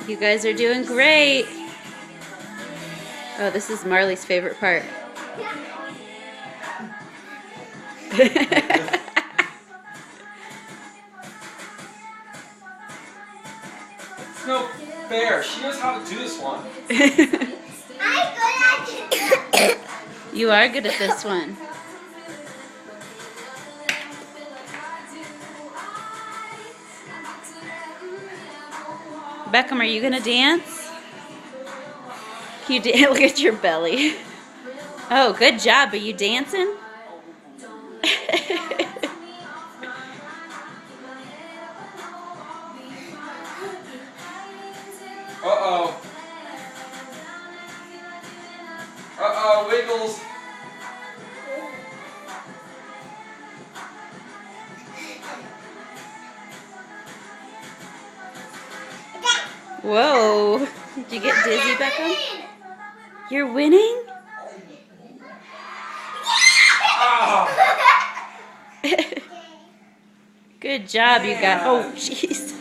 You guys are doing great. Oh, this is Marley's favorite part. It's no fair. She knows how to do this one. I'm good at it. You are good at this one. Beckham, are you gonna dance? Can you look at your belly. Oh, good job. Are you dancing? Uh-oh. Uh-oh, Wiggles. Whoa. Did you get dizzy, Beckham? You're winning? Ah. Good job, you got. Oh, jeez.